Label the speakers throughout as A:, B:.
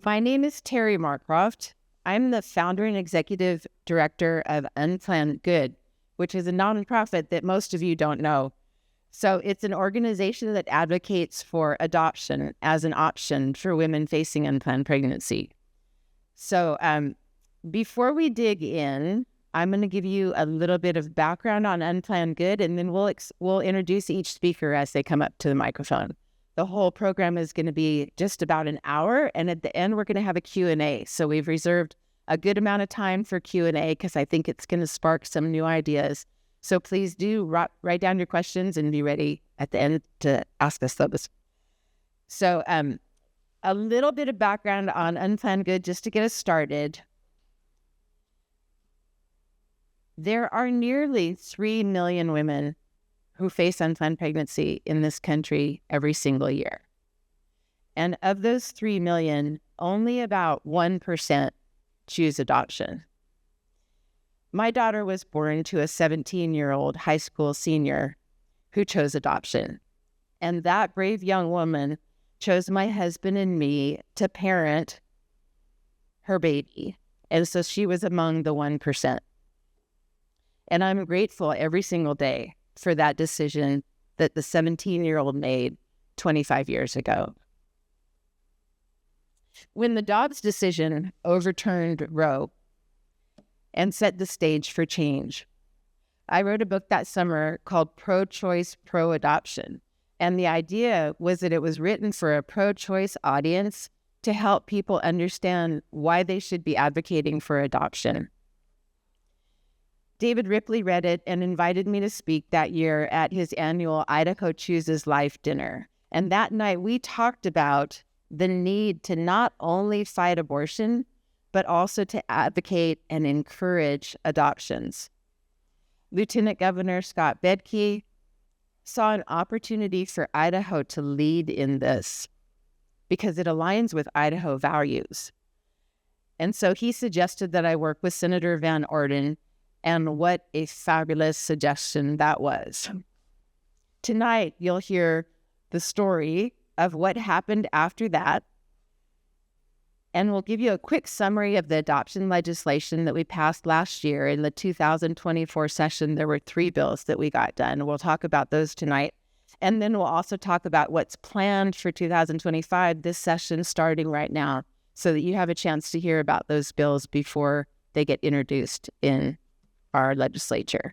A: My name is Terry Marcroft. I'm the founder and executive director of Unplanned Good, which is a nonprofit that most of you don't know. So it's an organization that advocates for adoption as an option for women facing unplanned pregnancy. So before we dig in, I'm going to give you a little bit of background on Unplanned Good, and then we'll introduce each speaker as they come up to the microphone. The whole program is going to be just about an hour, and at the end, we're going to have a Q&A. So we've reserved a good amount of time for Q&A because I think it's going to spark some new ideas. So please do write down your questions and be ready at the end to ask us those. So a little bit of background on Unplanned Good just to get us started. There are nearly 3 million women who face unplanned pregnancy in this country every single year. And of those 3 million, only about 1% choose adoption. My daughter was born to a 17-year-old high school senior who chose adoption. And that brave young woman chose my husband and me to parent her baby. And so she was among the 1%. And I'm grateful every single day for that decision that the 17-year-old made 25 years ago. When the Dobbs decision overturned Roe and set the stage for change, I wrote a book that summer called Pro-Choice, Pro-Adoption. And the idea was that it was written for a pro-choice audience to help people understand why they should be advocating for adoption. David Ripley read it and invited me to speak that year at his annual Idaho Chooses Life dinner. And that night we talked about the need to not only fight abortion, but also to advocate and encourage adoptions. Lieutenant Governor Scott Bedke saw an opportunity for Idaho to lead in this because it aligns with Idaho values. And so he suggested that I work with Senator Van Orden. And what a fabulous suggestion that was. Tonight, you'll hear the story of what happened after that. And we'll give you a quick summary of the adoption legislation that we passed last year. In the 2024 session, there were 3 bills that we got done. We'll talk about those tonight. And then we'll also talk about what's planned for 2025, this session starting right now, so that you have a chance to hear about those bills before they get introduced in our legislature.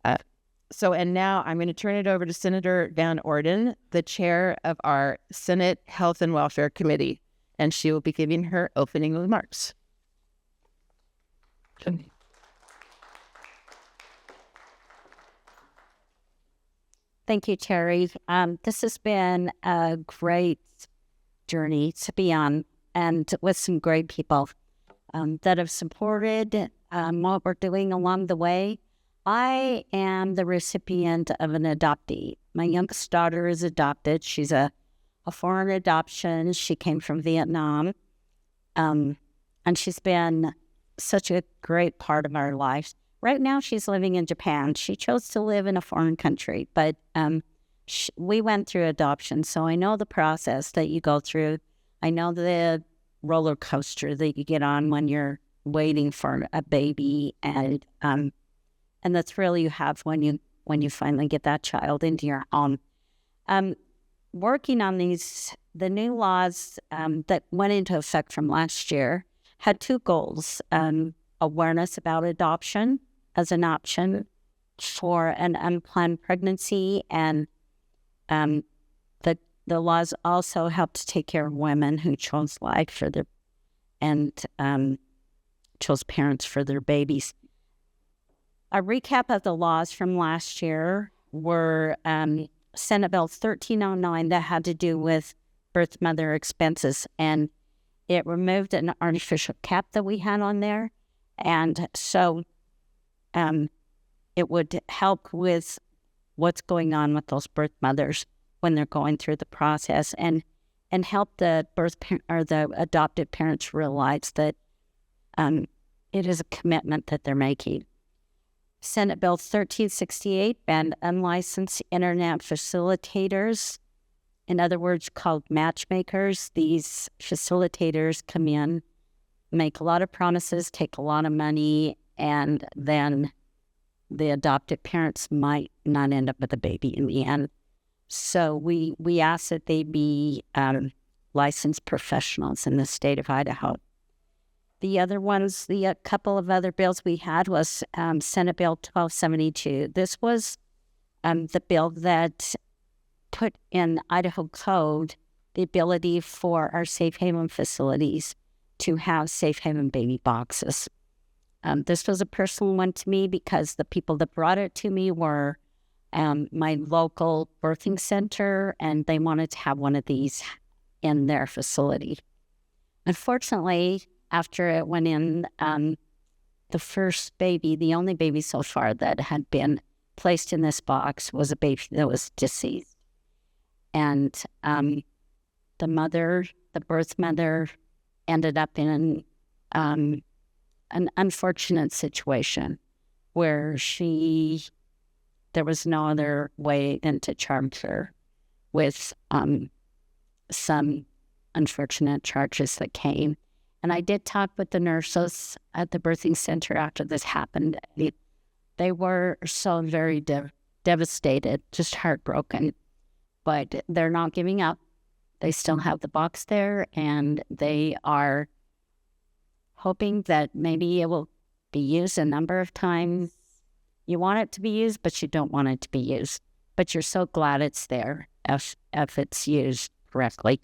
A: And now I'm going to turn it over to Senator Van Orden, the chair of our Senate Health and Welfare Committee, and she will be giving her opening remarks.
B: Thank you, Terry. This has been a great journey to be on, and with some great people that have supported what we're doing along the way. I am the recipient of an adoptee. My youngest daughter is adopted. She's a foreign adoption. She came from Vietnam. And she's been such a great part of our lives. Right now, she's living in Japan. She chose to live in a foreign country, but we went through adoption, so I know the process that you go through. I know the roller coaster that you get on when you're waiting for a baby, and the thrill you have when you finally get that child into your home. Working on the new laws that went into effect from last year had 2 goals: awareness about adoption as an option for an unplanned pregnancy, and the laws also help to take care of women who chose life for their chose parents for their babies. A recap of the laws from last year were Senate Bill 1309 that had to do with birth mother expenses, and it removed an artificial cap that we had on there, and so it would help with what's going on with those birth mothers when they're going through the process, and help the the adopted parents realize that it is a commitment that they're making. Senate Bill 1368 banned unlicensed internet facilitators in other words, called matchmakers. These facilitators come in, make a lot of promises, take a lot of money, and then the adopted parents might not end up with a baby in the end. So we ask that they be licensed professionals in the state of Idaho. The other ones, the couple of other bills we had was Senate Bill 1272. This was the bill that put in Idaho code the ability for our safe haven facilities to have safe haven baby boxes. This was a personal one to me because the people that brought it to me were my local birthing center, and they wanted to have one of these in their facility. Unfortunately, after it went in, the first baby, the only baby so far that had been placed in this box was a baby that was deceased. And the birth mother, ended up in an unfortunate situation where there was no other way than to charge her with some unfortunate charges that came. And I did talk with the nurses at the birthing center after this happened. They were so very devastated, just heartbroken. But they're not giving up. They still have the box there, and they are hoping that maybe it will be used a number of times. You want it to be used, but you don't want it to be used. But you're so glad it's there if it's used correctly.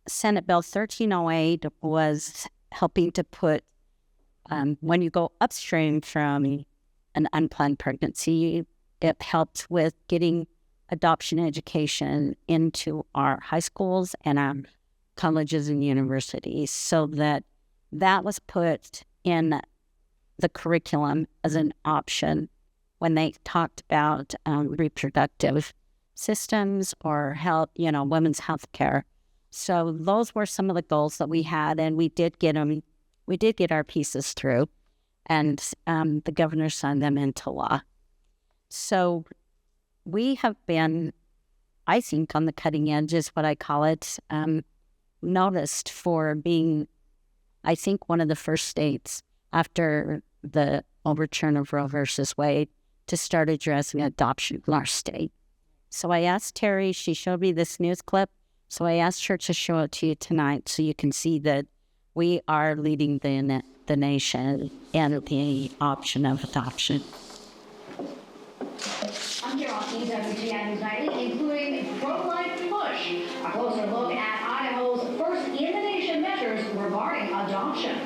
B: Senate Bill 1308 was helping to put, when you go upstream from an unplanned pregnancy, it helped with getting adoption education into our high schools and our colleges and universities, so that was put in the curriculum as an option when they talked about reproductive systems or health, women's health care. So those were some of the goals that we had, and we did get them. We did get our pieces through, and the governor signed them into law. So we have been, I think, on the cutting edge is what I call it, noticed for being, I think, one of the first states after the overturn of Roe versus Wade to start addressing adoption in our state. So I asked Terry, she showed me this news clip, so I asked her to show it to you tonight so you can see that we are leading the nation in the option of adoption.
C: I'm here on EWTN News Nightly, including pro-life push, a closer look at Idaho's first in-the-nation measures regarding adoption.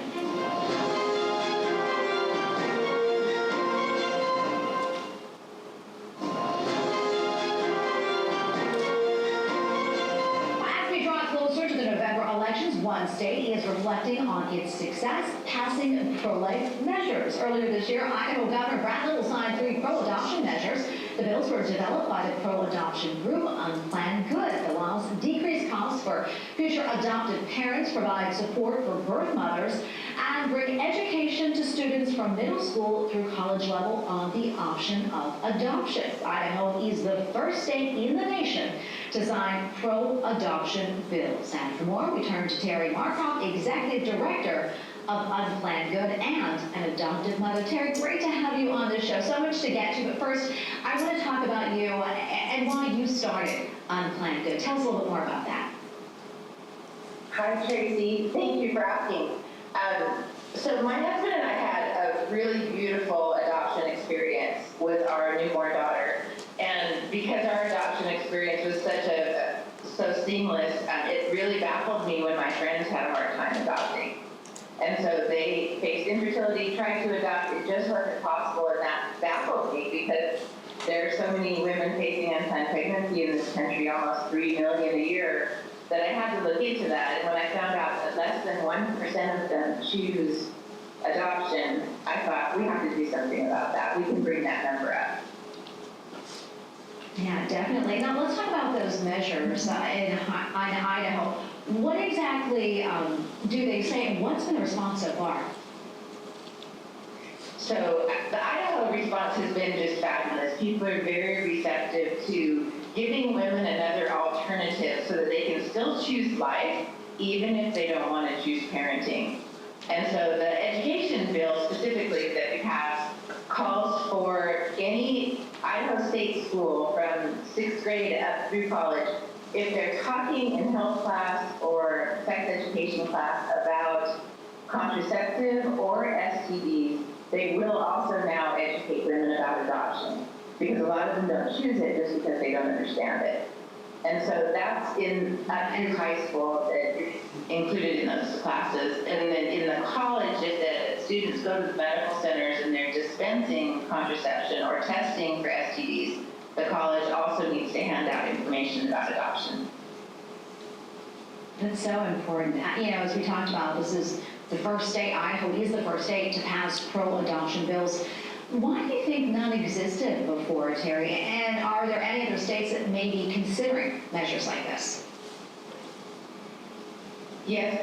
C: As we draw closer to the November elections, one state is reflecting on its success, passing pro-life measures. Earlier this year, Idaho Governor Bart signed 3 pro-adoption measures. The bills were developed by the pro-adoption group Unplanned Good. It allows decreased costs for future adopted parents, provide support for birth mothers, and bring education to students from middle school through college level on the option of adoption. Idaho is the first state in the nation to sign pro-adoption bills. And for more, we turn to Terry Markoff, Executive Director of Unplanned Good and an adoptive mother. Terry, great to have you on this show. So much to get to, but first, I want to talk about you and why you started Unplanned Good. Tell us a little bit more about that.
D: Hi, Tracy. Thank you for asking. So my husband and I had a really beautiful adoption experience with our newborn daughter. And because our adoption experience was so seamless, it really baffled me when my friends had a hard time adopting. And so they faced infertility, tried to adopt. It just wasn't possible, and that baffled me because there are so many women facing unplanned pregnancy in this country, almost 3 million a year, that I had to look into that. And when I found out that less than 1% of them choose adoption, I thought, we have to do something about that. We can bring that number up.
C: Yeah, definitely. Now let's talk about those measures in Idaho. What exactly do they say, and what's been the response so far?
D: So the Idaho response has been just fabulous. People are very receptive to giving women another alternative so that they can still choose life, even if they don't want to choose parenting. And so the education bill specifically that we passed calls for any Idaho State school from 6th grade up through college, if they're talking in health class or sex education class about contraceptive or STDs, they will also now educate women about adoption, because a lot of them don't choose it just because they don't understand it. And so that's in high school, included in those classes. And then in the college, if the students go to the medical centers and they're dispensing contraception or testing for STDs, the college also needs to hand out information about adoption.
C: That's so important. As we talked about, this is the first state, Idaho is the first state to pass pro-adoption bills. Why do you think none existed before, Terry? And are there any other states that may be considering measures like this?
D: Yes,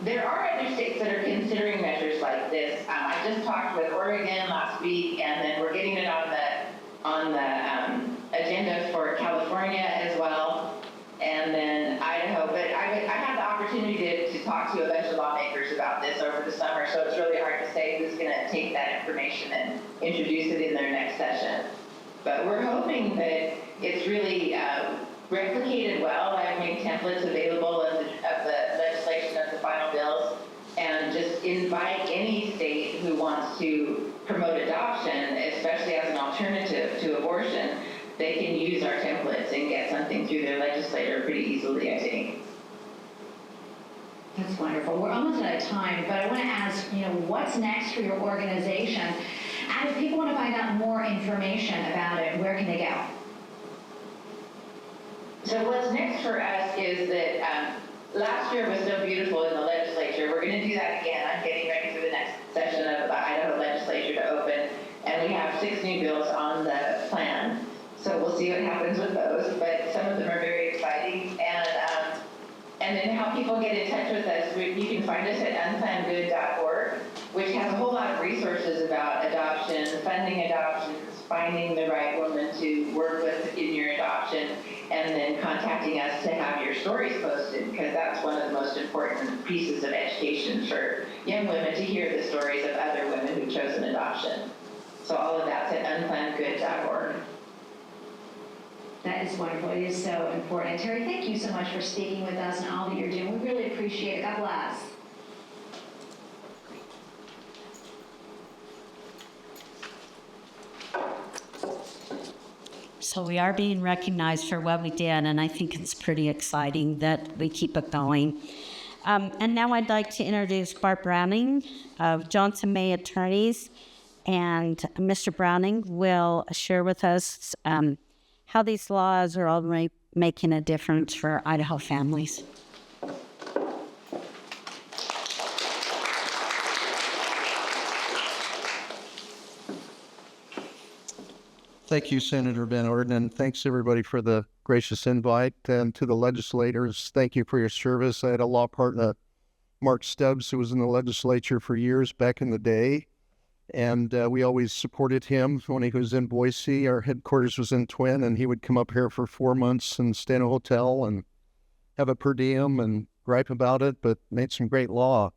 D: there are other states that are considering measures like this. I just talked with Oregon last week, and then we're getting it on the agenda for California as well, and then Idaho. But I had the opportunity to talk to a bunch of lawmakers about this over the summer, so it's really hard to say who's going to take that information and introduce it in their next session. But we're hoping that it's really replicated well. I've made templates available of the legislation of the final bills, and just invite any state who wants to promote adoption, especially as an alternative to abortion. They can use our templates and get something through their legislature pretty easily, I think.
C: That's wonderful. We're almost out of time, but I want to ask, what's next for your organization? And if people want to find out more information about it, where can they go?
D: So what's next for us is that last year was so beautiful in the legislature. We're going to do that again. I'm getting ready for the next session of the Idaho legislature to open, and we have 6 new bills on the plan. So we'll see what happens with those, but some of them are very exciting. And then how people get in touch with us, you can find us at unplannedgood.org, which has a whole lot of resources about adoption, funding adoptions, finding the right woman to work with in your adoption, and then contacting us to have your stories posted, because that's one of the most important pieces of education for young women, to hear the stories of other women who've chosen adoption. So all of that's at unplannedgood.org.
C: That is wonderful. It is so important. Terry, thank you so much for speaking with us and all that you're doing. We really appreciate it. God bless.
B: So we are being recognized for what we did, and I think it's pretty exciting that we keep it going. And now I'd like to introduce Bart Browning of Johnson May Attorneys, and Mr. Browning will share with us how these laws are all making a difference for Idaho families.
E: Thank you, Senator Van Orden, and thanks everybody for the gracious invite. And to the legislators, thank you for your service. I had a law partner, Mark Stubbs, who was in the legislature for years back in the day, and we always supported him when he was in Boise. Our headquarters was in Twin, and he would come up here for 4 months and stay in a hotel and have a per diem and gripe about it, but made some great law,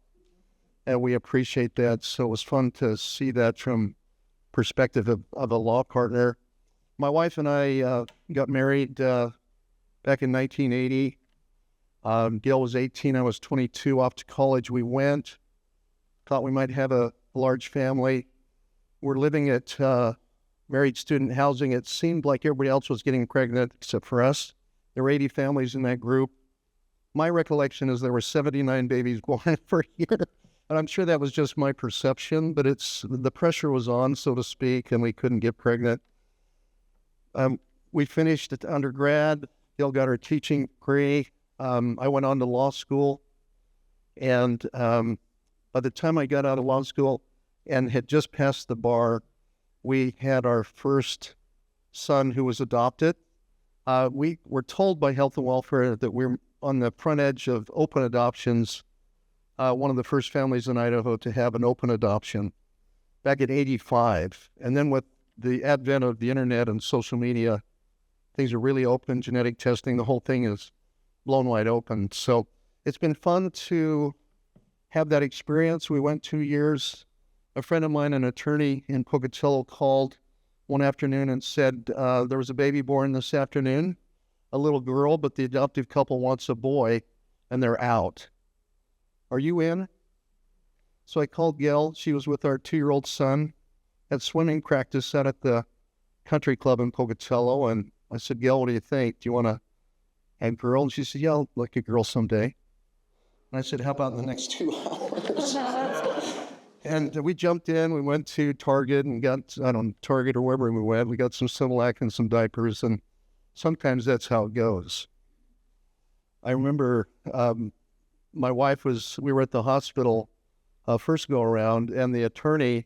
E: and we appreciate that. So it was fun to see that from perspective of a law partner. My wife and I got married back in 1980. Gail was 18, I was 22. Off to college we went. Thought we might have a large family. We're living at married student housing. It seemed like everybody else was getting pregnant except for us. There were 80 families in that group. My recollection is there were 79 babies born per year. And I'm sure that was just my perception, but the pressure was on, so to speak, and we couldn't get pregnant. We finished at undergrad. Gail got her teaching degree. I went on to law school, and by the time I got out of law school and had just passed the bar, we had our first son who was adopted. We were told by Health and Welfare that we're on the front edge of open adoptions, one of the first families in Idaho to have an open adoption. back in 85. And then with the advent of the internet and social media, things are really open, genetic testing, the whole thing is blown wide open. So it's been fun to have that experience. We went 2 years. A friend of mine, an attorney in Pocatello, called one afternoon and said, there was a baby born this afternoon, a little girl, but the adoptive couple wants a boy, and they're out. Are you in? So I called Gail. She was with our 2-year-old son at swimming practice out at the country club in Pocatello. And I said, Gail, what do you think? Do you want to have a girl? And she said, yeah, I'll like a girl someday. And I said, how about in the next 2 hours? And we jumped in. We went to Target and got, I don't know, Target or wherever we went. We got some Similac and some diapers. And sometimes that's how it goes. I remember my wife we were at the hospital first go around, and the attorney,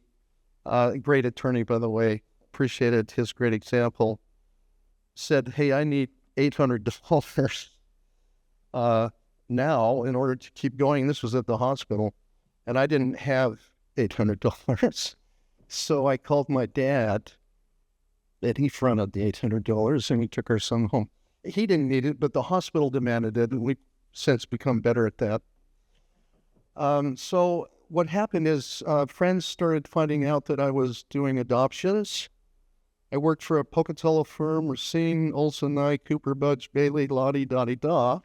E: great attorney, by the way, appreciated his great example, said, hey, I need $800 now in order to keep going. This was at the hospital, and I didn't have $800. So I called my dad, and he fronted the $800, and we took our son home. He didn't need it, but the hospital demanded it, and we've since become better at that. So what happened is friends started finding out that I was doing adoptions. I worked for a Pocatello firm, Racine, Olson, Nye, Cooper, Budge, Bailey, Lottie, Dottie, Da.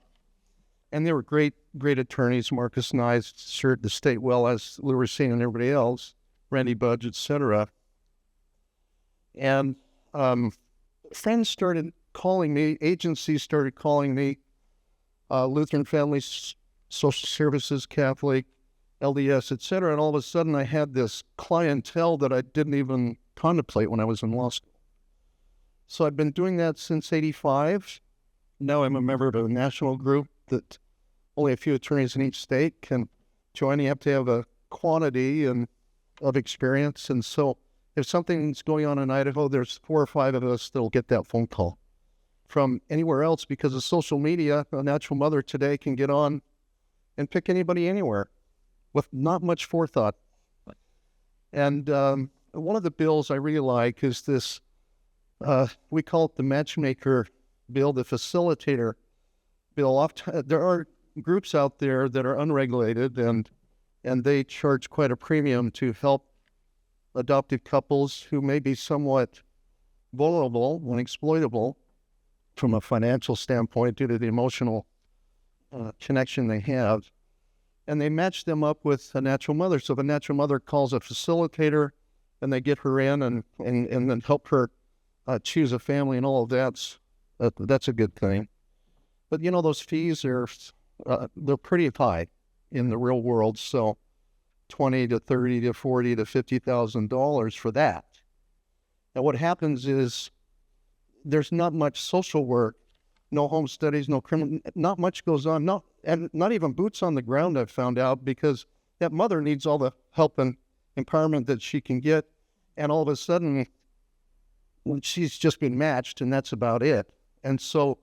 E: And they were great attorneys. Marcus Nye served the state well, as Lou Racine and everybody else, Randy Budge, etc. And friends started calling me, agencies started calling me, Lutheran Families, Social Services, Catholic, LDS, etc. And all of a sudden I had this clientele that I didn't even contemplate when I was in law school. So I've been doing that since 85. Now I'm a member of a national group that only a few attorneys in each state can join. You have to have a quantity of experience. And so if something's going on in Idaho, there's 4 or 5 of us that'll get that phone call from anywhere else, because of social media. A natural mother today can get on and pick anybody anywhere with not much forethought. And one of the bills I really like is this, we call it the matchmaker bill, the facilitator bill. There are groups out there that are unregulated, and they charge quite a premium to help adoptive couples who may be somewhat vulnerable and exploitable from a financial standpoint due to the emotional connection they have. And they match them up with a natural mother. So if a natural mother calls a facilitator and they get her in and then help her choose a family and all of that's a good thing. But you know, those fees they're pretty high in the real world. So $20,000 to $30,000 to $40,000 to $50,000 for that. Now what happens is there's not much social work, no home studies, no criminal, not much goes on, and not even boots on the ground, I've found out, because that mother needs all the help and empowerment that she can get. And all of a sudden, she's just been matched, and that's about it. And so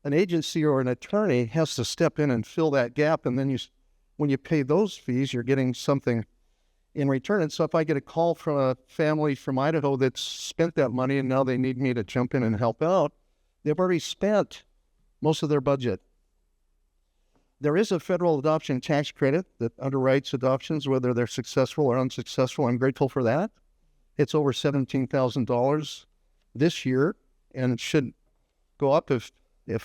E: an agency or an attorney has to step in and fill that gap. And then when you pay those fees, you're getting something in return. And so if I get a call from a family from Idaho that's spent that money and now they need me to jump in and help out, they've already spent most of their budget. There is a federal adoption tax credit that underwrites adoptions, whether they're successful or unsuccessful. I'm grateful for that. It's over $17,000 this year, and it should go up if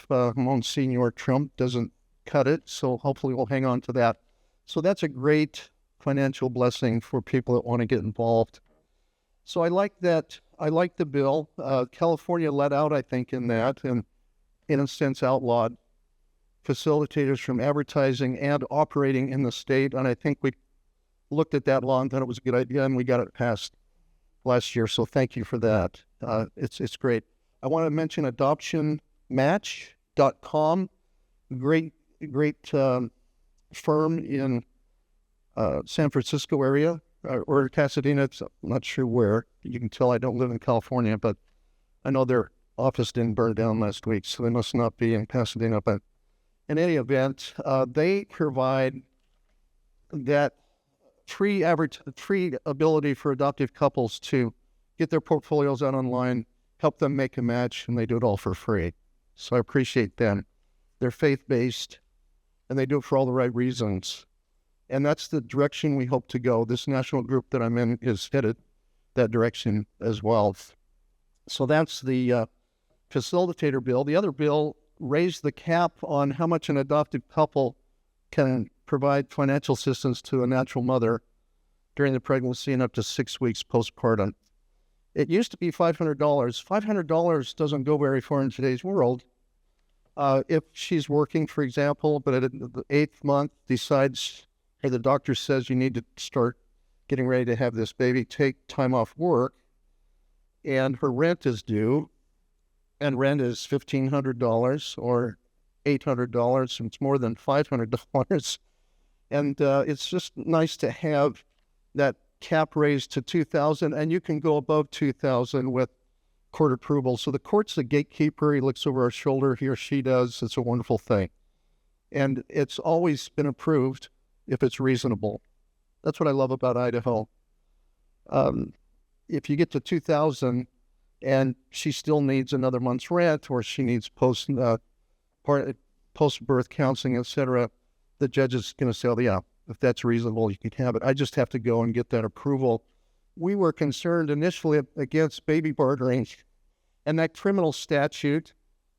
E: Monsignor Trump doesn't cut it. So hopefully we'll hang on to that. So that's a great financial blessing for people that want to get involved. So I like that. I like the bill. California let out, I think, in that, and in a sense outlawed facilitators from advertising and operating in the state. And I think we looked at that law and thought it was a good idea, and we got it passed last year. So thank you for that. It's great. I want to mention adoptionmatch.com. Great firm in San Francisco area, or Pasadena. I'm not sure where. You can tell I don't live in California, but I know their office didn't burn down last week, so they must not be in Pasadena. But in any event, they provide that free ability for adoptive couples to get their portfolios out online, help them make a match, and they do it all for free. So I appreciate them. They're faith-based, and they do it for all the right reasons. And that's the direction we hope to go. This national group that I'm in is headed that direction as well. So that's the facilitator bill. The other bill raised the cap on how much an adoptive couple can provide financial assistance to a natural mother during the pregnancy and up to 6 weeks postpartum. It used to be $500. $500 doesn't go very far in today's world. If she's working, for example, but at the 8th month decides, hey, the doctor says you need to start getting ready to have this baby, take time off work, and her rent is due, and rent is $1,500 or $800, and it's more than $500. And it's just nice to have that cap raised to $2,000, and you can go above $2,000 with court approval. So the court's the gatekeeper. He looks over our shoulder, he or she does. It's a wonderful thing. And it's always been approved if it's reasonable. That's what I love about Idaho. If you get to $2,000 and she still needs another month's rent, or she needs post-birth counseling, etc., the judge is going to say, oh, yeah, if that's reasonable, you can have it. I just have to go and get that approval. We were concerned initially against baby bartering, and that criminal statute,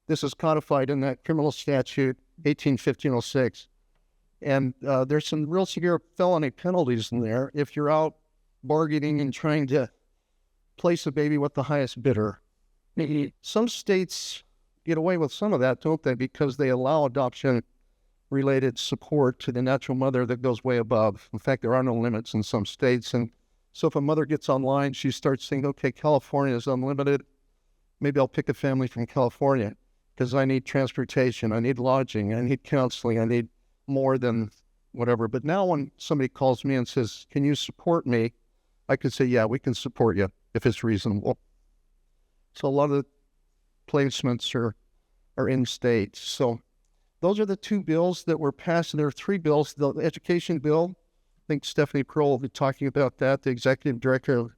E: this is codified in that criminal statute, 18-1506. And there's some real severe felony penalties in there if you're out bargaining and trying to place a baby with the highest bidder. Some states get away with some of that, don't they? Because they allow adoption-related support to the natural mother that goes way above. In fact, there are no limits in some states. And so if a mother gets online, she starts saying, okay, California is unlimited. Maybe I'll pick a family from California because I need transportation, I need lodging, I need counseling, I need more than whatever. But now when somebody calls me and says, can you support me? I could say, yeah, we can support you if it's reasonable. So a lot of the placements are in state. So those are the two bills that were passed. And there are three bills. The education bill, I think Stephanie Pearl will be talking about that, the executive director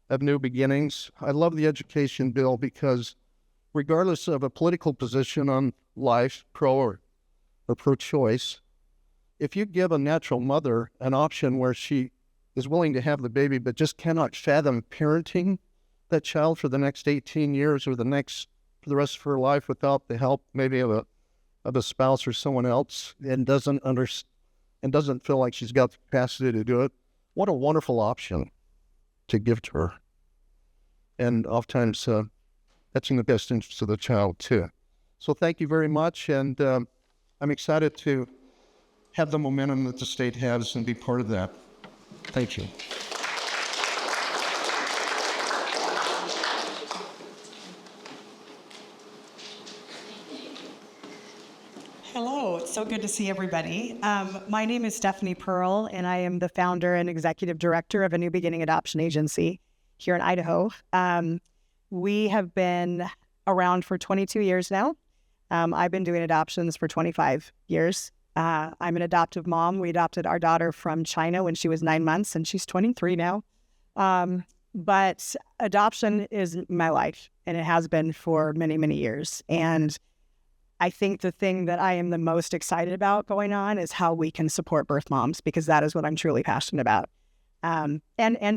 E: of New Beginnings. I love the education bill because regardless of a political position on life, pro or pro-choice, if you give a natural mother an option where she is willing to have the baby but just cannot fathom parenting that child for the next 18 years or for the rest of her life without the help maybe of a spouse or someone else, and doesn't feel like she's got the capacity to do it, what a wonderful option to give to her. And oftentimes that's in the best interest of the child too. So thank you very much, and I'm excited to have the momentum that the state has and be part of that. Thank you.
F: Hello, it's so good to see everybody. My name is Stephanie Pearl, and I am the founder and executive director of a New Beginning Adoption Agency here in Idaho. We have been around for 22 years now. I've been doing adoptions for 25 years. I'm an adoptive mom. We adopted our daughter from China when she was 9 months, and she's 23 now. But adoption is my life, and it has been for many, many years. And I think the thing that I am the most excited about going on is how we can support birth moms, because that is what I'm truly passionate about, and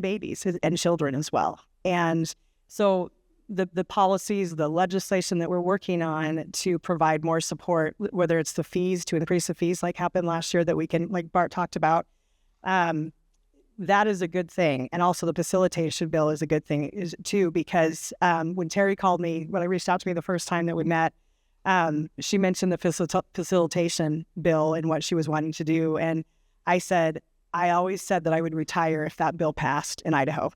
F: babies and children as well. And so the policies, the legislation that we're working on to provide more support, whether it's the fees, to increase the fees like happened last year that we can, like Bart talked about, that is a good thing. And also the facilitation bill is a good thing too, because when Terry called me, when I reached out to me the first time that we met, she mentioned the facilitation bill and what she was wanting to do. And I always said that I would retire if that bill passed in Idaho,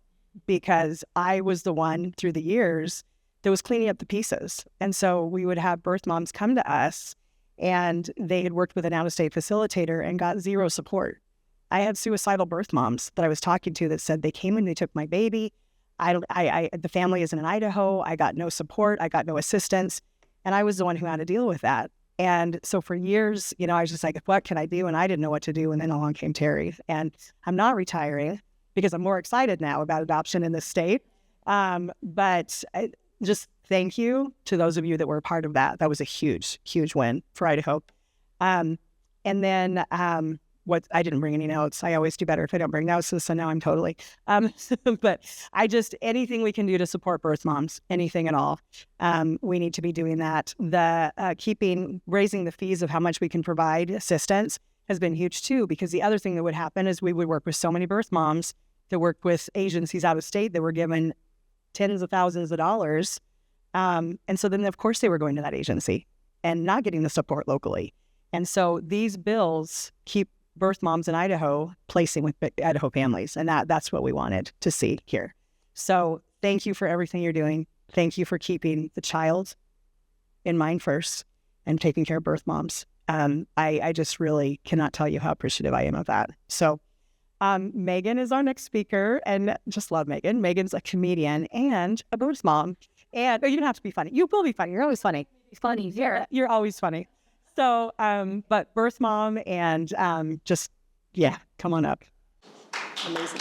F: because I was the one through the years that was cleaning up the pieces. And so we would have birth moms come to us, and they had worked with an out-of-state facilitator and got zero support. I had suicidal birth moms that I was talking to that said they came and they took my baby. The family isn't in Idaho. I got no support. I got no assistance. And I was the one who had to deal with that. And so for years, I was just like, what can I do? And I didn't know what to do. And then along came Terry. And I'm not retiring because I'm more excited now about adoption in this state. But just thank you to those of you that were a part of that. That was a huge, huge win for Idaho. And then what I didn't bring any notes. I always do better if I don't bring notes. So now I'm totally. But anything we can do to support birth moms, anything at all, we need to be doing that. Raising the fees of how much we can provide assistance has been huge too, because the other thing that would happen is we would work with so many birth moms that worked with agencies out of state that were given tens of thousands of dollars. And so then of course they were going to that agency and not getting the support locally. And so these bills keep birth moms in Idaho placing with Idaho families. And that's what we wanted to see here. So thank you for everything you're doing. Thank you for keeping the child in mind first and taking care of birth moms. I just really cannot tell you how appreciative I am of that. So Megan is our next speaker, and just love Megan. Megan's a comedian and a birth mom. And you don't have to be funny. You will be funny. You're always funny. Funny. You're always funny. So, but birth mom and come on up. Amazing.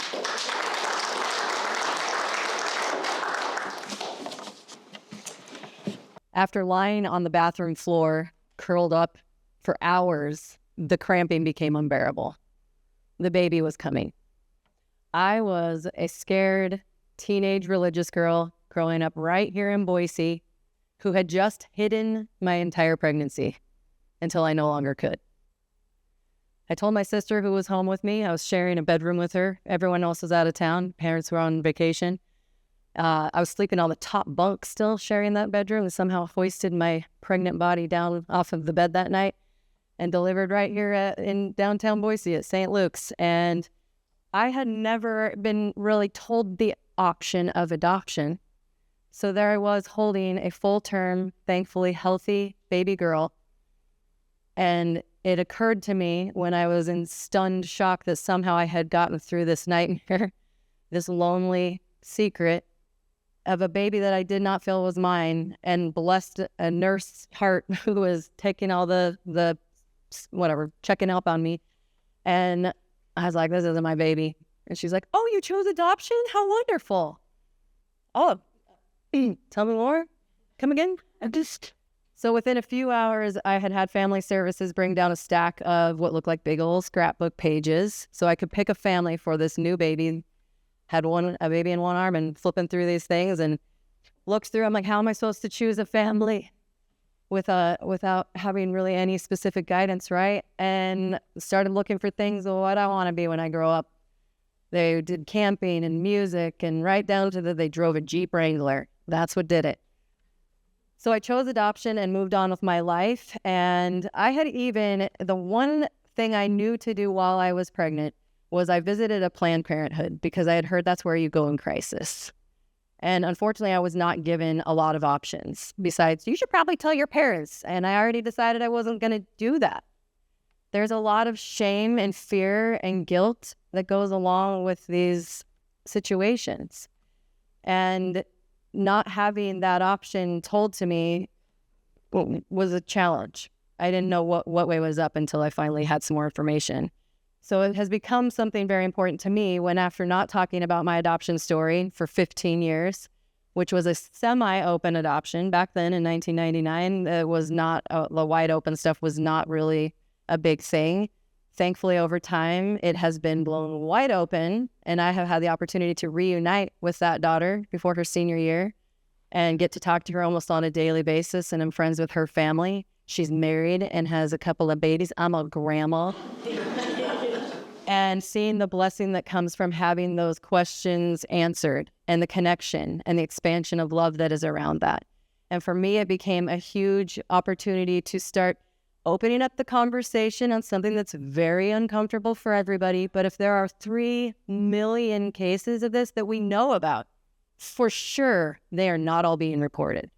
G: After lying on the bathroom floor, curled up for hours, the cramping became unbearable. The baby was coming. I was a scared teenage religious girl growing up right here in Boise who had just hidden my entire pregnancy until I no longer could. I told my sister who was home with me, I was sharing a bedroom with her. Everyone else was out of town. Parents were on vacation. I was sleeping on the top bunk still, sharing that bedroom, and somehow hoisted my pregnant body down off of the bed that night and delivered right here in downtown Boise at St. Luke's. And I had never been really told the option of adoption. So there I was holding a full-term, thankfully healthy baby girl. And it occurred to me when I was in stunned shock that somehow I had gotten through this nightmare, this lonely secret of a baby that I did not feel was mine, and blessed a nurse heart who was taking all the checking up on me. And I was like, this isn't my baby. And she's like, oh, you chose adoption? How wonderful. Oh, tell me more. Come again. So within a few hours, I had family services bring down a stack of what looked like big old scrapbook pages so I could pick a family for this new baby. Had a baby in one arm and flipping through these things and looked through. I'm like, how am I supposed to choose a family without having really any specific guidance, right? And started looking for things. Well, what I want to be when I grow up. They did camping and music, and right down to they drove a Jeep Wrangler. That's what did it. So I chose adoption and moved on with my life. And I had the one thing I knew to do while I was pregnant was I visited a Planned Parenthood because I had heard that's where you go in crisis. And unfortunately, I was not given a lot of options besides, you should probably tell your parents. And I already decided I wasn't going to do that. There's a lot of shame and fear and guilt that goes along with these situations. And not having that option told to me was a challenge. I didn't know what way was up until I finally had some more information. So it has become something very important to me when, after not talking about my adoption story for 15 years, which was a semi-open adoption back then in 1999, it was not, the wide open stuff was not really a big thing. Thankfully, over time, it has been blown wide open, and I have had the opportunity to reunite with that daughter before her senior year and get to talk to her almost on a daily basis, and I'm friends with her family. She's married and has a couple of babies. I'm a grandma. And seeing the blessing that comes from having those questions answered and the connection and the expansion of love that is around that. And for me, it became a huge opportunity to start opening up the conversation on something that's very uncomfortable for everybody. But if there are 3 million cases of this that we know about, for sure, they are not all being reported.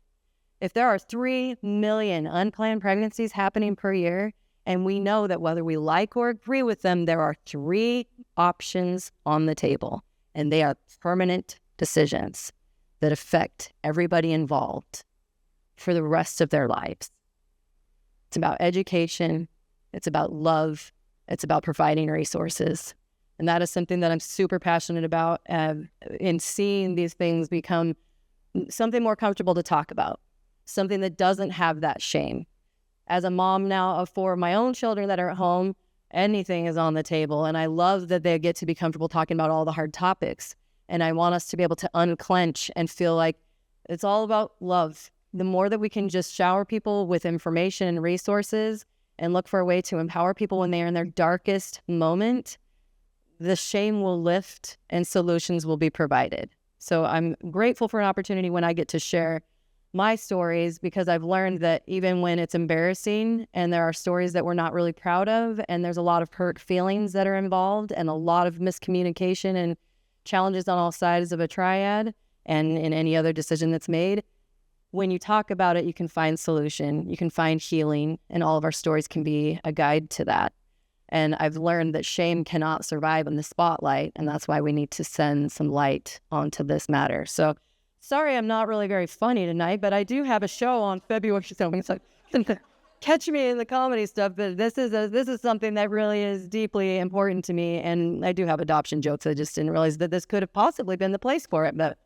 G: If there are 3 million unplanned pregnancies happening per year, and we know that whether we like or agree with them, there are 3 options on the table, and they are permanent decisions that affect everybody involved for the rest of their lives. It's about education. It's about love. It's about providing resources. And that is something that I'm super passionate about, in seeing these things become something more comfortable to talk about, something that doesn't have that shame. As a mom now of 4 of my own children that are at home, anything is on the table. And I love that they get to be comfortable talking about all the hard topics. And I want us to be able to unclench and feel like it's all about love. The more that we can just shower people with information and resources and look for a way to empower people when they are in their darkest moment, the shame will lift and solutions will be provided. So I'm grateful for an opportunity when I get to share my stories, because I've learned that even when it's embarrassing and there are stories that we're not really proud of, and there's a lot of hurt feelings that are involved and a lot of miscommunication and challenges on all sides of a triad and in any other decision that's made, when you talk about it, you can find solution, you can find healing, and all of our stories can be a guide to that. And I've learned that shame cannot survive in the spotlight, and that's why we need to send some light onto this matter. So sorry I'm not really very funny tonight, but I do have a show on February 7th. So catch me in the comedy stuff, but this is something that really is deeply important to me. And I do have adoption jokes. I just didn't realize that this could have possibly been the place for it. But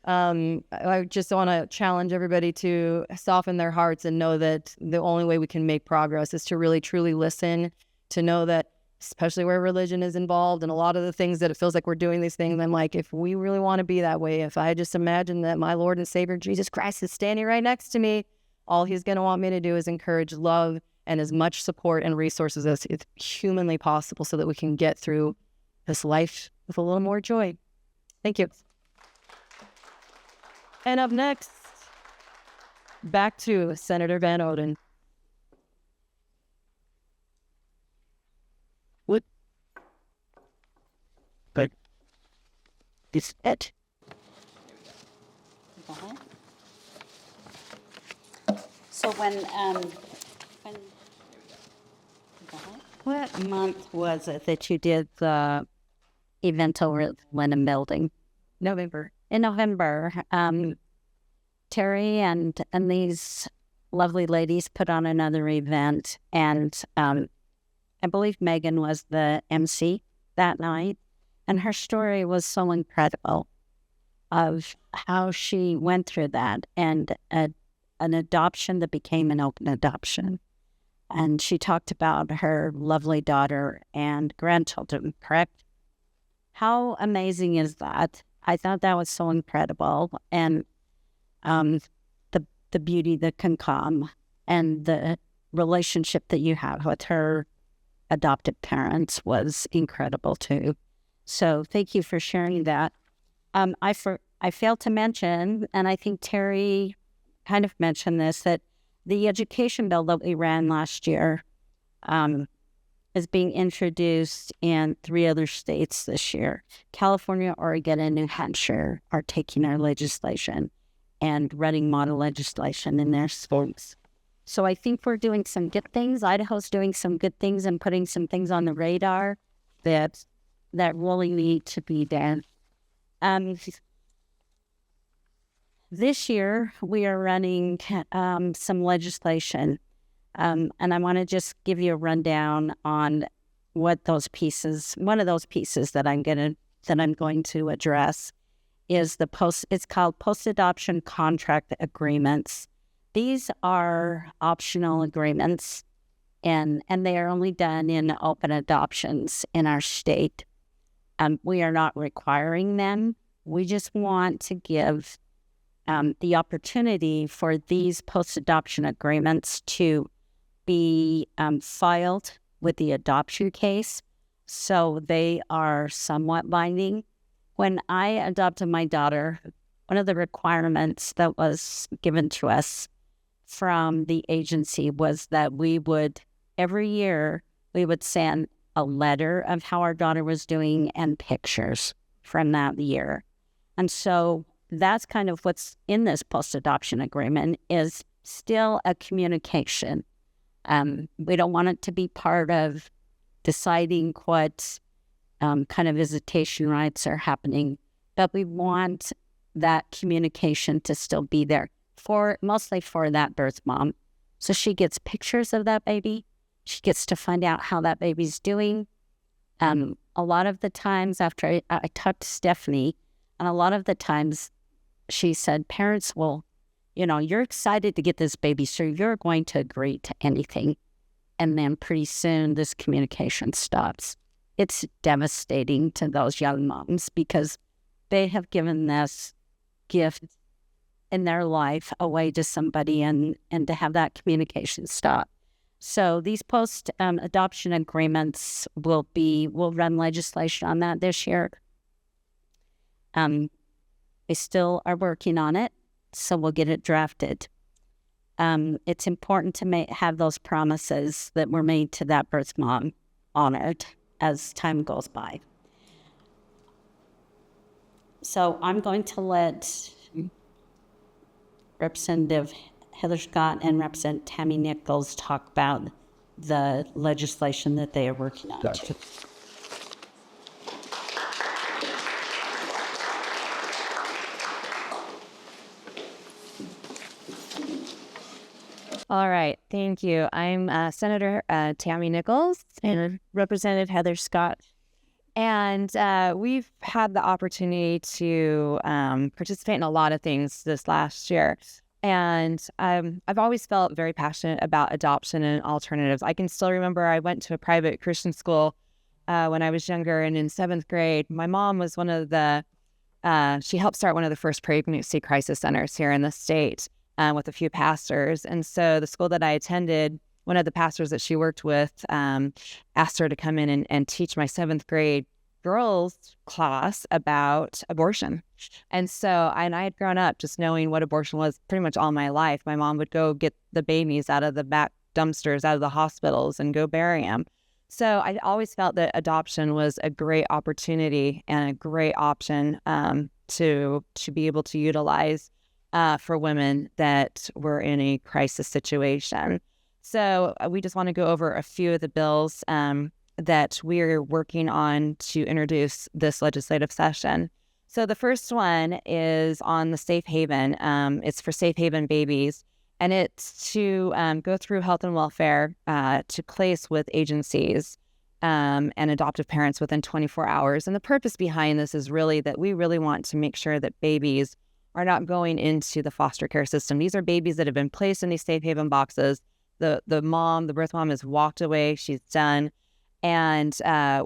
G: I just want to challenge everybody to soften their hearts and know that the only way we can make progress is to really, truly listen, to know that, especially where religion is involved and a lot of the things that it feels like we're doing these things. I'm like, if we really want to be that way, if I just imagine that my Lord and Savior Jesus Christ is standing right next to me, all he's going to want me to do is encourage love and as much support and resources as is humanly possible so that we can get through this life with a little more joy. Thank you. And up next, back to Senator Van Orden.
B: But it's it. So what month was it that you did the event over at Lennon Building?
G: November.
B: In November, Terry and these lovely ladies put on another event, and I believe Megan was the MC that night, and her story was so incredible of how she went through that and an adoption that became an open adoption. And she talked about her lovely daughter and grandchildren, correct? How amazing is that? I thought that was so incredible. And the beauty that can come and the relationship that you have with her adopted parents was incredible too. So thank you for sharing that. I failed to mention, and I think Terry kind of mentioned this, that the education bill that we ran last year is being introduced in 3 other states this year. California, Oregon, and New Hampshire are taking our legislation and running model legislation in their schools. So I think we're doing some good things. Idaho's doing some good things and putting some things on the radar that really need to be done. This year, we are running some legislation, and I want to just give you a rundown on what those pieces. One of those pieces that I'm going to address is it's called post-adoption contract agreements. These are optional agreements, and they are only done in open adoptions in our state. We are not requiring them. We just want to give the opportunity for these post-adoption agreements to be filed with the adoption case, so they are somewhat binding. When I adopted my daughter, one of the requirements that was given to us from the agency was that every year, we would send a letter of how our daughter was doing and pictures from that year. And so that's kind of what's in this post-adoption agreement, is still a communication. We don't want it to be part of deciding what kind of visitation rights are happening, but we want that communication to still be there mostly for that birth mom So she gets pictures of that baby. She gets to find out how that baby's doing. A lot of the times after I talked to Stephanie, and a lot of the times she said, parents will, you're excited to get this baby, so you're going to agree to anything. And then pretty soon this communication stops. It's devastating to those young moms because they have given this gift in their life away to somebody, and to have that communication stop. So these post-adoption agreements we'll run legislation on that this year. We still are working on it, so we'll get it drafted. It's important to have those promises that were made to that birth mom honored as time goes by. So I'm going to let Representative Heather Scott and Representative Tammy Nichols talk about the legislation that they are working on.
E: Gotcha.
H: All right, thank you. I'm Senator Tammy Nichols and Representative Heather Scott. And we've had the opportunity to participate in a lot of things this last year. And I've always felt very passionate about adoption and alternatives. I can still remember I went to a private Christian school when I was younger, and in 7th grade, my mom was one of the, she helped start one of the first pregnancy crisis centers here in the state with a few pastors. And so the school that I attended, one of the pastors that she worked with asked her to come in and teach my 7th grade girls class about abortion. And so, and I had grown up just knowing what abortion was pretty much all my life. My mom would go get the babies out of the back dumpsters, out of the hospitals, and go bury them. So I always felt that adoption was a great opportunity and a great option to be able to utilize for women that were in a crisis situation. So we just want to go over a few of the bills that we're working on to introduce this legislative session. So the first one is on the safe haven. It's for safe haven babies, and it's to go through health and welfare to place with agencies and adoptive parents within 24 hours. And the purpose behind this is really that we really want to make sure that babies are not going into the foster care system. These are babies that have been placed in these safe haven boxes. The birth mom has walked away, she's done, and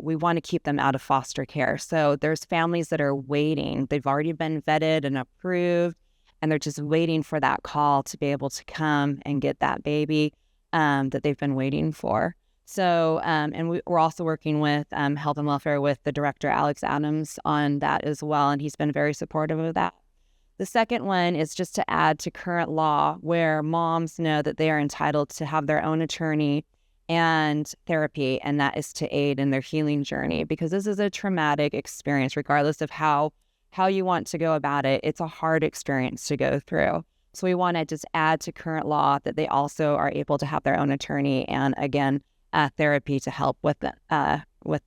H: we want to keep them out of foster care. So there's families that are waiting. They've already been vetted and approved, and they're just waiting for that call to be able to come and get that baby that they've been waiting for. So, and we're also working with health and welfare with the director, Alex Adams, on that as well, and he's been very supportive of that. The second one is just to add to current law where moms know that they are entitled to have their own attorney and therapy, and that is to aid in their healing journey, because this is a traumatic experience, regardless of how you want to go about it. It's a hard experience to go through. So we want to just add to current law that they also are able to have their own attorney and, again, therapy to help with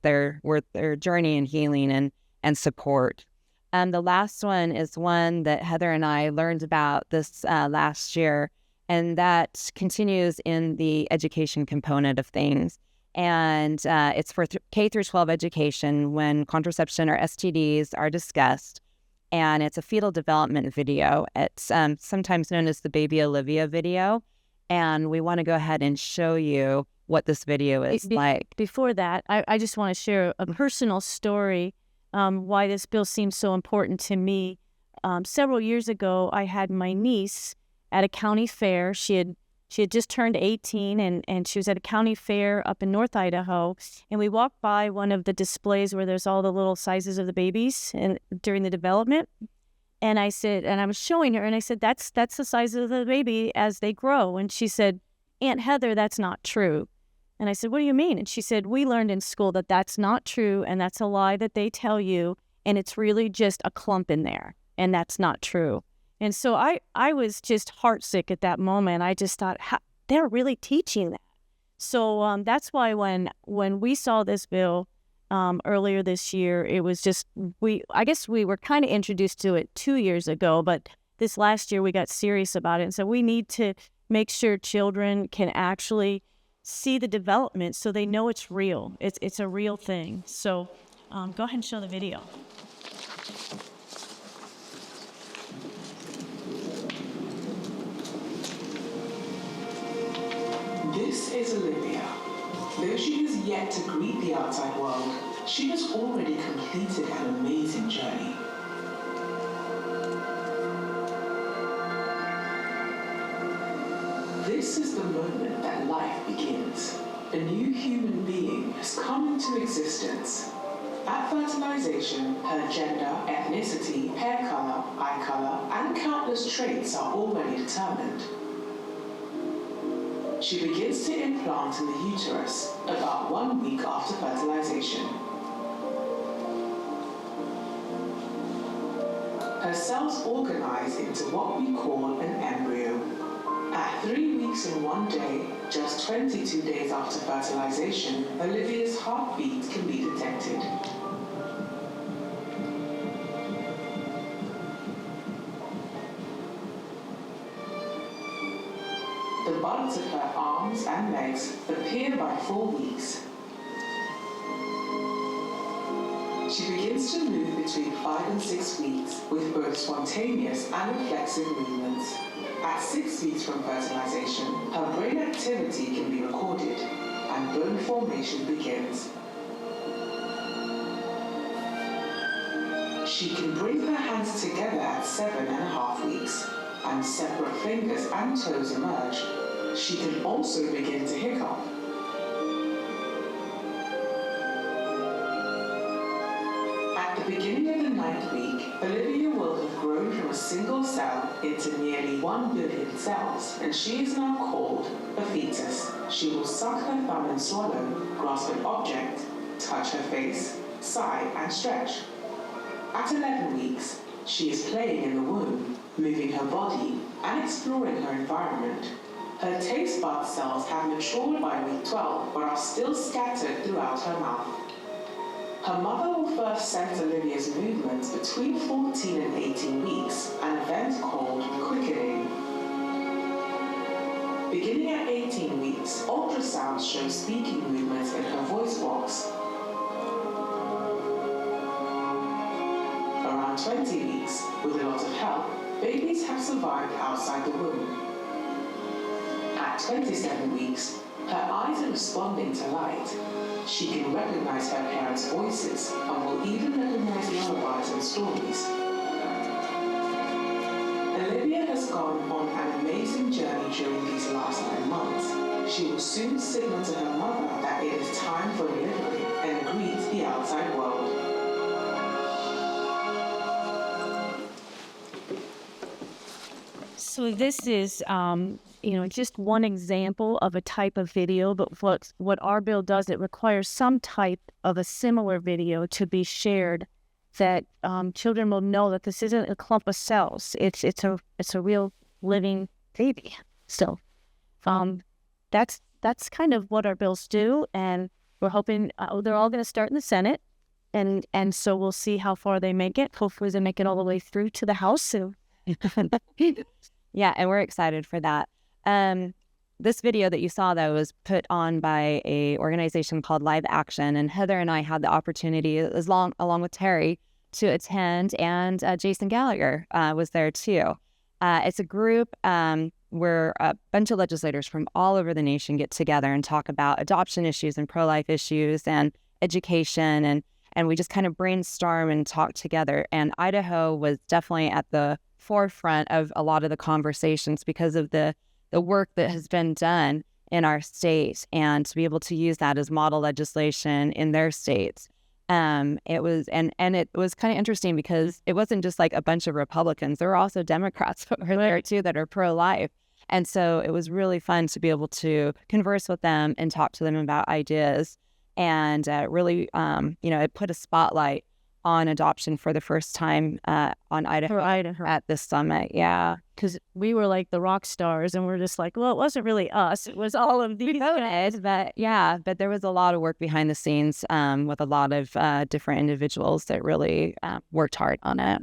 H: their journey and healing and support. And the last one is one that Heather and I learned about this last year, and that continues in the education component of things. And it's for K through 12 education when contraception or STDs are discussed. And it's a fetal development video. It's sometimes known as the Baby Olivia video. And we want to go ahead and show you what this video is like.
I: Before that, I just want to share a personal story why this bill seems so important to me. Several years ago, I had my niece at a county fair. She had just turned 18, and she was at a county fair up in North Idaho. And we walked by one of the displays where there's all the little sizes of the babies and during the development. And I said, and I was showing her, and I said, that's the size of the baby as they grow. And she said, Aunt Heather, that's not true. And I said, what do you mean? And she said, we learned in school that that's not true, and that's a lie that they tell you, and it's really just a clump in there, and that's not true. And so I was just heartsick at that moment. I just thought, they're really teaching that. So that's why when we saw this bill earlier this year, it was just, I guess we were kind of introduced to it 2 years ago, but this last year we got serious about it. And so we need to make sure children can actually see the development so they know it's real. It's a real thing. So go ahead and show the video.
J: This is Olivia. Though she has yet to greet the outside world, she has already completed an amazing journey. This is the moment that life begins. A new human being has come into existence. At fertilization, her gender, ethnicity, hair color, eye color, and countless traits are already determined. She begins to implant in the uterus about 1 week after fertilization. Her cells organize into what we call an embryo. At 3 weeks and 1 day, just 22 days after fertilization, Olivia's heartbeat can be detected. The buds of her arms and legs appear by 4 weeks. She begins to move between 5 and 6 weeks with both spontaneous and reflexive movements. At 6 weeks from fertilization, her brain activity can be recorded and bone formation begins. She can bring her hands together at 7.5 weeks, and separate fingers and toes emerge. She can also begin to hiccup. At the beginning of the 9th week, Olivia will have grown from a single cell into nearly 1 billion cells, and she is now called a fetus. She will suck her thumb and swallow, grasp an object, touch her face, sigh and stretch. At 11 weeks, she is playing in the womb, moving her body and exploring her environment. Her taste bud cells have matured by week 12, but are still scattered throughout her mouth. Her mother will first sense Olivia's movements between 14 and 18 weeks, an event called quickening. Beginning at 18 weeks, ultrasounds show speaking movements in her voice box. Around 20 weeks, with a lot of help, babies have survived outside the womb. At 27 weeks, her eyes are responding to light. She can recognize her parents' voices and will even recognize lullabies and stories. Olivia has gone on an amazing journey during these last 9 months. She will soon signal to her mother that it is time for delivery and greet the outside world.
I: So this is, just one example of a type of video, but what our bill does, it requires some type of a similar video to be shared that children will know that this isn't a clump of cells. It's a real living baby. So that's kind of what our bills do, and we're hoping they're all going to start in the Senate, and so we'll see how far they make it. Hopefully they make it all the way through to the House soon.
H: Yeah, and we're excited for that. This video that you saw, though, was put on by a organization called Live Action, and Heather and I had the opportunity, along with Terry, to attend, and Jason Gallagher was there too. It's a group where a bunch of legislators from all over the nation get together and talk about adoption issues and pro-life issues and education, and we just kind of brainstorm and talk together. And Idaho was definitely at the forefront of a lot of the conversations because of the work that has been done in our state, and to be able to use that as model legislation in their states. It was kind of interesting because it wasn't just like a bunch of Republicans. There were also Democrats over there too that are pro-life. And so it was really fun to be able to converse with them and talk to them about ideas. And really, it put a spotlight on adoption for the first time on Idaho at this summit. Yeah.
I: Because we were like the rock stars, and we're just like, well, it wasn't really us. It was all of these guys.
H: But there was a lot of work behind the scenes with a lot of different individuals that really worked hard on it.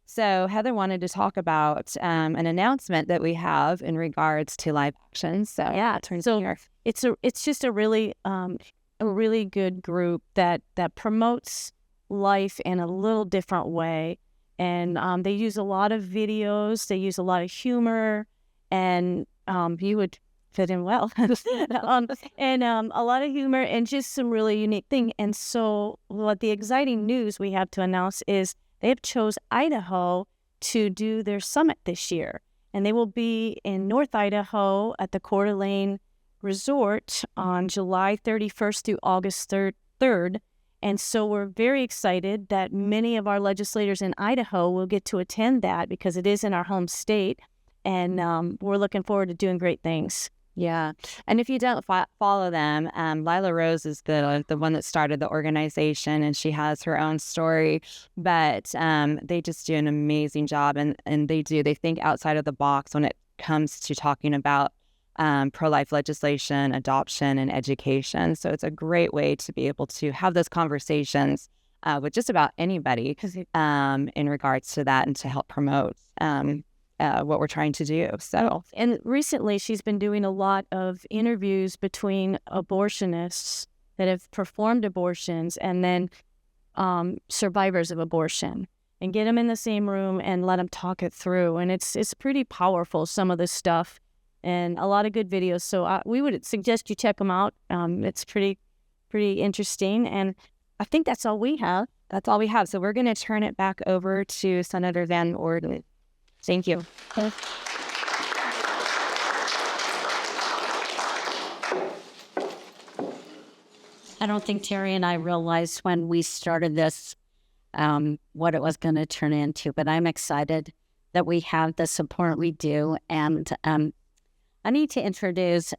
H: So Heather wanted to talk about an announcement that we have in regards to live action. So yeah, turn to here.
I: It's just a really good group that promotes life in a little different way, and they use a lot of videos, they use a lot of humor, and you would fit in well, and a lot of humor and just some really unique thing. And so what the exciting news we have to announce is they have chose Idaho to do their summit this year, and they will be in North Idaho at the Coeur d'Alene Resort on July 31st through August 3rd. And so we're very excited that many of our legislators in Idaho will get to attend that because it is in our home state, and we're looking forward to doing great things.
H: Yeah. And if you don't follow them, Lila Rose is the one that started the organization, and she has her own story, but they just do an amazing job, and they think outside of the box when it comes to talking about pro-life legislation, adoption, and education. So it's a great way to be able to have those conversations with just about anybody in regards to that, and to help promote what we're trying to do. So,
I: and recently she's been doing a lot of interviews between abortionists that have performed abortions and then survivors of abortion, and get them in the same room and let them talk it through. And it's pretty powerful, some of this stuff, and a lot of good videos. So we would suggest you check them out. It's pretty interesting. And I think that's all we have.
H: That's all we have. So we're going to turn it back over to Senator Van Orden. Thank you.
B: I don't think Terry and I realized when we started this what it was going to turn into, but I'm excited that we have the support we do. And I need to introduce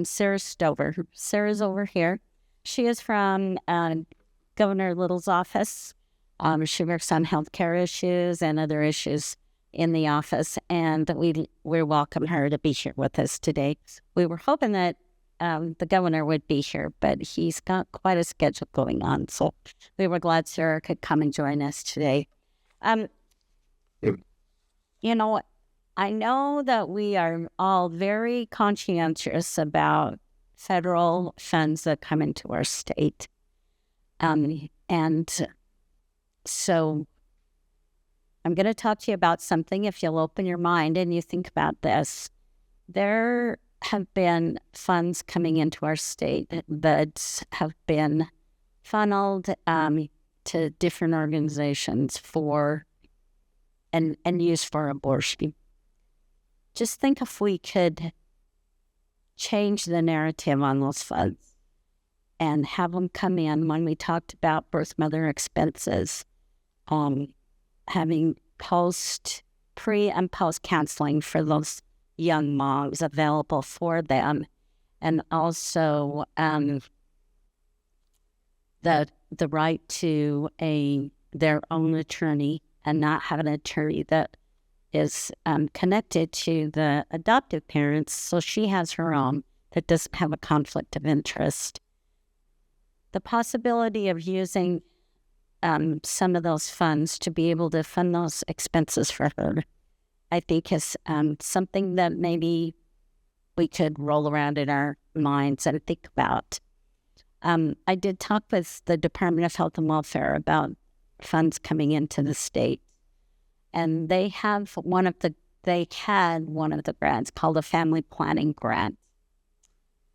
B: Sarah Stover. Sarah's over here. She is from Governor Little's office. She works on healthcare issues and other issues in the office, and we welcome her to be here with us today. We were hoping that the governor would be here, but he's got quite a schedule going on, so we were glad Sarah could come and join us today. You know, I know that we are all very conscientious about federal funds that come into our state, and so I'm going to talk to you about something. If you'll open your mind and you think about this, there have been funds coming into our state that have been funneled to different organizations for and used for abortion. Just think if we could change the narrative on those funds and have them come in when we talked about birth mother expenses, having pre and post counseling for those young moms available for them, and also the right to their own attorney, and not have an attorney that is connected to the adoptive parents, so she has her own that doesn't have a conflict of interest. The possibility of using some of those funds to be able to fund those expenses for her, I think is something that maybe we could roll around in our minds and think about. I did talk with the Department of Health and Welfare about funds coming into the state, and they had one of the grants called a family planning grant.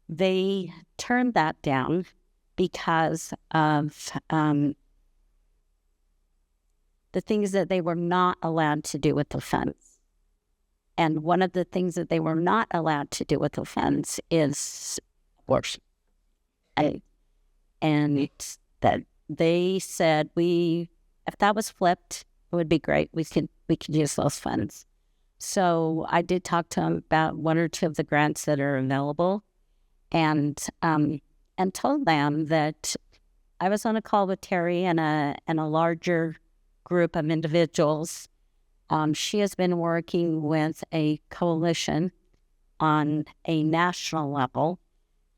B: They turned that down because of the things that they were not allowed to do with the funds. And one of the things that they were not allowed to do with the funds is abortion. And that they said, if that was flipped, it would be great. We could use those funds. So I did talk to them about one or two of the grants that are available, and told them that I was on a call with Terry and a larger group of individuals. She has been working with a coalition on a national level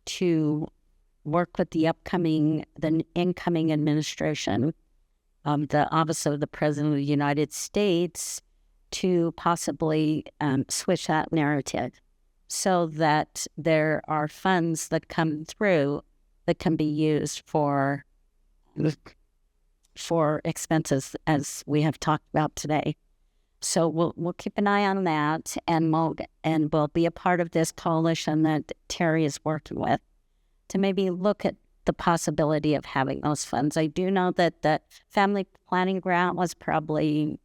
B: to work with the incoming administration the Office of the President of the United States to possibly switch that narrative so that there are funds that come through that can be used for expenses, as we have talked about today. So we'll keep an eye on that, and we'll be a part of this coalition that Terry is working with to maybe look at the possibility of having those funds. I do know that the family planning grant was probably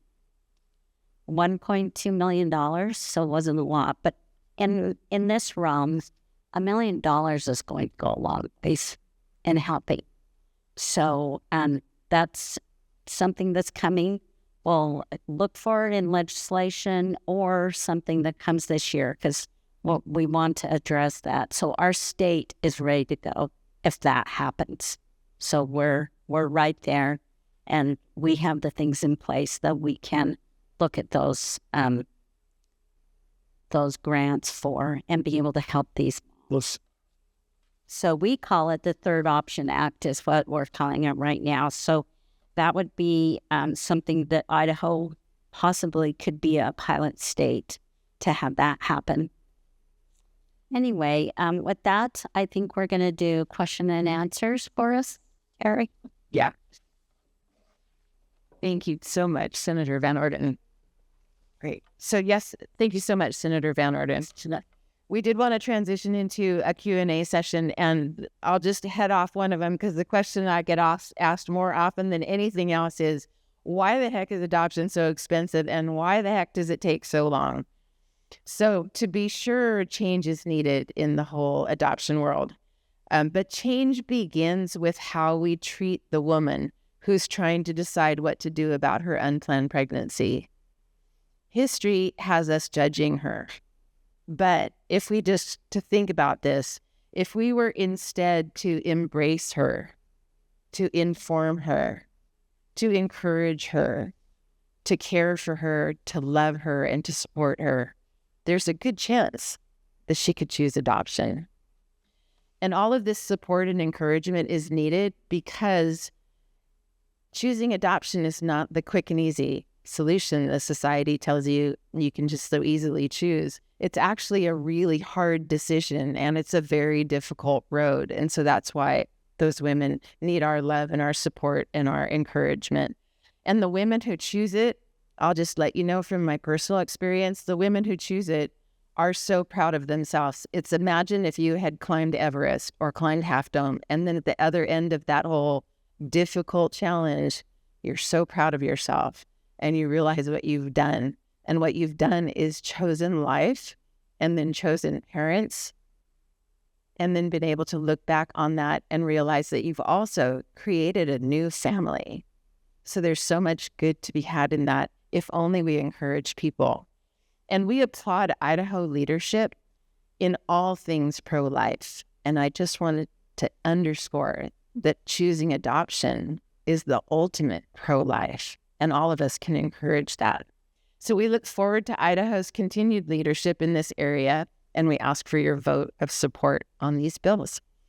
B: $1.2 million, so it wasn't a lot. But in this realm, $1 million is going to go a long ways in helping. So that's something that's coming. We'll look for it in legislation or something that comes this year, because we want to address that. So our state is ready to go if that happens. So we're right there, and we have the things in place that we can look at those grants for and be able to help these. So we call it the Third Option Act is what we're calling it right now. So that would be something that Idaho possibly could be a pilot state to have that happen. Anyway, with that, I think we're going to do question and answers for us, Terry.
A: Yeah. Thank you so much, Senator Van Orden. Great. So yes, thank you so much, Senator Van Orden. We did want to transition into a Q&A session, and I'll just head off one of them because the question I get asked more often than anything else is, why the heck is adoption so expensive, and why the heck does it take so long? So to be sure, change is needed in the whole adoption world. But change begins with how we treat the woman who's trying to decide what to do about her unplanned pregnancy. History has us judging her. But if we just to think about this, if we were instead to embrace her, to inform her, to encourage her, to care for her, to love her, and to support her, there's a good chance that she could choose adoption. And all of this support and encouragement is needed because choosing adoption is not the quick and easy solution the society tells you you can just so easily choose. It's actually a really hard decision, and it's a very difficult road. And so that's why those women need our love and our support and our encouragement. And the women who choose it, I'll just let you know from my personal experience, the women who choose it are so proud of themselves. It's imagine if you had climbed Everest or climbed Half Dome, and then at the other end of that whole difficult challenge, you're so proud of yourself and you realize what you've done. And what you've done is chosen life and then chosen parents and then been able to look back on that and realize that you've also created a new family. So there's so much good to be had in that if only we encourage people. And we applaud Idaho leadership in all things pro-life. And I just wanted to underscore that choosing adoption is the ultimate pro-life, and all of us can encourage that. So we look forward to Idaho's continued leadership in this area, and we ask for your vote of support on these bills.